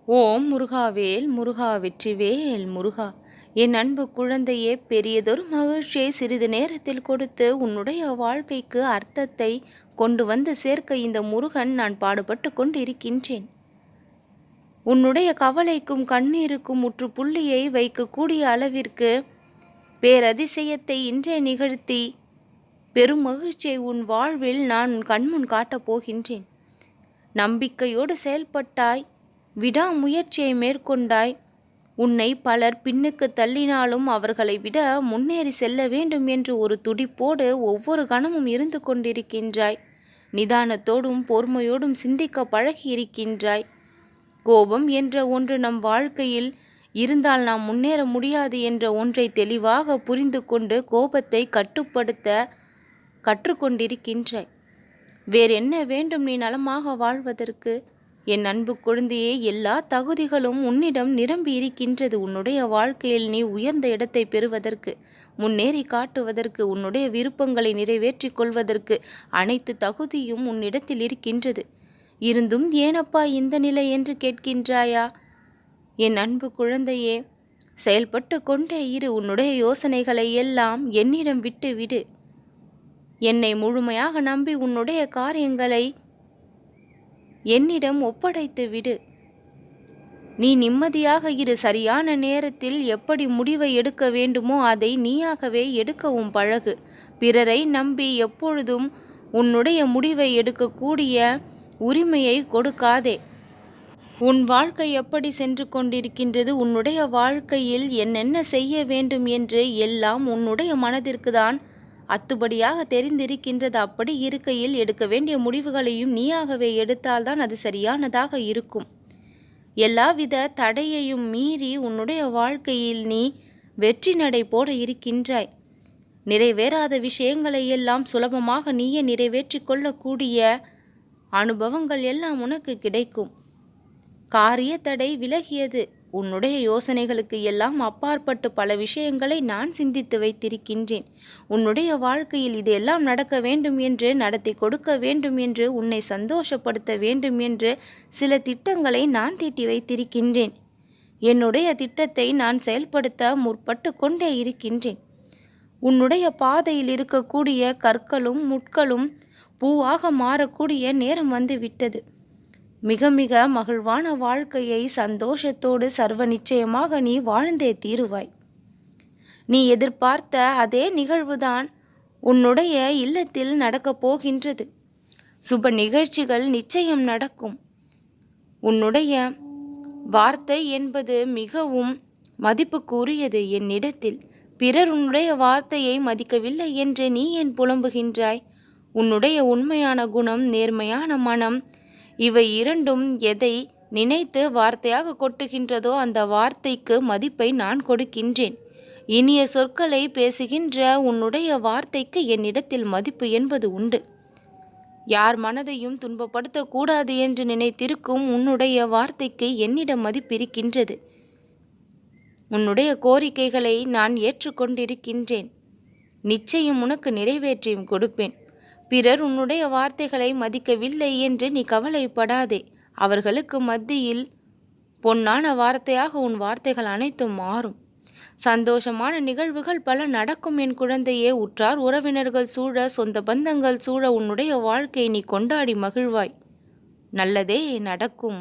ஓம் முருகாவேல் முருகா வெற்றிவேல் முருகா. என் அன்பு குழந்தையே, பெரியதொரு மகிழ்ச்சியை சிறிது நேரத்தில் கொடுத்து உன்னுடைய வாழ்க்கைக்கு அர்த்தத்தை கொண்டு வந்து சேர்க்க இந்த முருகன் நான் பாடுபட்டு கொண்டு இருக்கின்றேன். உன்னுடைய கவலைக்கும் கண்ணீருக்கும் முற்றுப்புள்ளியை வைக்கக்கூடிய அளவிற்கு பேரதிசயத்தை இன்றே நிகழ்த்தி பெரும் மகிழ்ச்சியை உன் வாழ்வில் நான் கண்முன் காட்டப் போகின்றேன். நம்பிக்கையோடு செயல்பட்டாய், விடாமுயற்சியை மேற்கொண்டாய். உன்னை பலர் பின்னுக்கு தள்ளினாலும் அவர்களை விட முன்னேறி செல்ல வேண்டும் என்று ஒரு துடிப்போடு ஒவ்வொரு கணமும் இருந்து கொண்டிருக்கின்றாய். நிதானத்தோடும் பொறுமையோடும் சிந்திக்க பழகி இருக்கின்றாய். கோபம் என்ற ஒன்று நம் வாழ்க்கையில் இருந்தால் நாம் முன்னேற முடியாது என்ற ஒன்றை தெளிவாக புரிந்து கொண்டு கோபத்தை கட்டுப்படுத்த கற்றுக்கொண்டிருக்கின்றாய். வேறென்ன வேண்டும் நீ நலமாக வாழ்வதற்கு? என் அன்பு குழந்தையே, எல்லா தகுதிகளும் உன்னிடம் நிரம்பி இருக்கின்றது. உன்னுடைய வாழ்க்கையில் நீ உயர்ந்த இடத்தை பெறுவதற்கு, முன்னேறி காட்டுவதற்கு, உன்னுடைய விருப்பங்களை நிறைவேற்றிக் கொள்வதற்கு அனைத்து தகுதியும் உன்னிடத்தில் இருக்கின்றது. இருந்தும் ஏனப்பா இந்த நிலை என்று கேட்கின்றாயா? என் அன்பு குழந்தையே, செயல்பட்டு கொண்டே இரு. உன்னுடைய யோசனைகளை எல்லாம் என்னிடம் விட்டு விடு. என்னை முழுமையாக நம்பி உன்னுடைய காரியங்களை என்னிடம் ஒப்படைத்து விடு. நீ நிம்மதியாக இரு. சரியான நேரத்தில் எப்படி முடிவை எடுக்க வேண்டுமோ அதை நீயாகவே எடுக்கவும் பழகு. பிறரை நம்பி எப்பொழுதும் உன்னுடைய முடிவை எடுக்கக்கூடிய உரிமையை கொடுக்காதே. உன் வாழ்க்கை எப்படி சென்று கொண்டிருக்கின்றது, உன்னுடைய வாழ்க்கையில் என்னென்ன செய்ய வேண்டும் என்று எல்லாம் உன்னுடைய மனதிற்கு தான் அத்துபடியாக தெரிந்திருக்கின்றது. அப்படி இருக்கையில் எடுக்க வேண்டிய முடிவுகளையும் நீயாகவே எடுத்தால்தான் அது சரியானதாக இருக்கும். எல்லாவித தடையையும் மீறி உன்னுடைய வாழ்க்கையில் நீ வெற்றி நடை போட இருக்கின்றாய். நிறைவேறாத விஷயங்களை எல்லாம் சுலபமாக நீயே நிறைவேற்றி கொள்ளக்கூடிய அனுபவங்கள் எல்லாம் உனக்கு கிடைக்கும். காரிய தடை விலகியது. உன்னுடைய யோசனைகளுக்கு எல்லாம் அப்பாற்பட்டு பல விஷயங்களை நான் சிந்தித்து வைத்திருக்கின்றேன். உன்னுடைய வாழ்க்கையில் இதெல்லாம் நடக்க வேண்டும் என்று, நடத்தி கொடுக்க வேண்டும் என்று, உன்னை சந்தோஷப்படுத்த வேண்டும் என்று சில திட்டங்களை நான் தீட்டி வைத்திருக்கின்றேன். என்னுடைய திட்டத்தை நான் செயல்படுத்த முற்பட்டு கொண்டே இருக்கின்றேன். உன்னுடைய பாதையில் இருக்கக்கூடிய கற்களும் முட்களும் பூவாக மாறக்கூடிய நேரம் வந்து விட்டது. மிக மிக மகிழ்வான வாழ்க்கையை சந்தோஷத்தோடு சர்வ நிச்சயமாக நீ வாழ்ந்தே தீருவாய். நீ எதிர்பார்த்த அதே நிகழ்வுதான் உன்னுடைய இல்லத்தில் நடக்கப் போகின்றது. சுப நிகழ்ச்சிகள் நிச்சயம் நடக்கும். உன்னுடைய வார்த்தை என்பது மிகவும் மதிப்புக்குரியது என்னிடத்தில். பிறர் உன்னுடைய வார்த்தையை மதிக்கவில்லை என்று நீ ஏன் புலம்புகின்றாய்? உன்னுடைய உண்மையான குணம், நேர்மையான மனம், இவை இரண்டும் எதை நினைத்து வார்த்தையாக கொட்டுகின்றதோ அந்த வார்த்தைக்கு மதிப்பை நான் கொடுக்கின்றேன். இனிய சொற்களை பேசுகின்ற உன்னுடைய வார்த்தைக்கு என்னிடத்தில் மதிப்பு என்பது உண்டு. யார் மனதையும் துன்பப்படுத்தக்கூடாது என்று நினைத்திருக்கும் உன்னுடைய வார்த்தைக்கு என்னிடம் மதிப்பிருக்கின்றது. உன்னுடைய கோரிக்கைகளை நான் ஏற்றுக்கொண்டிருக்கின்றேன். நிச்சயம் உனக்கு நிறைவேற்றியும் கொடுப்பேன். பிறர் உன்னுடைய வார்த்தைகளை மதிக்கவில்லை என்று நீ கவலைப்படாதே. அவர்களுக்கு மத்தியில் பொன்னான வார்த்தையாக உன் வார்த்தைகள் அனைத்தும் மாறும். சந்தோஷமான நிகழ்வுகள் பல நடக்கும் என் குழந்தையே. உற்றார் உறவினர்கள் சூழ, சொந்த பந்தங்கள் சூழ உன்னுடைய வாழ்க்கையை நீ கொண்டாடி மகிழ்வாய். நல்லதே நடக்கும்.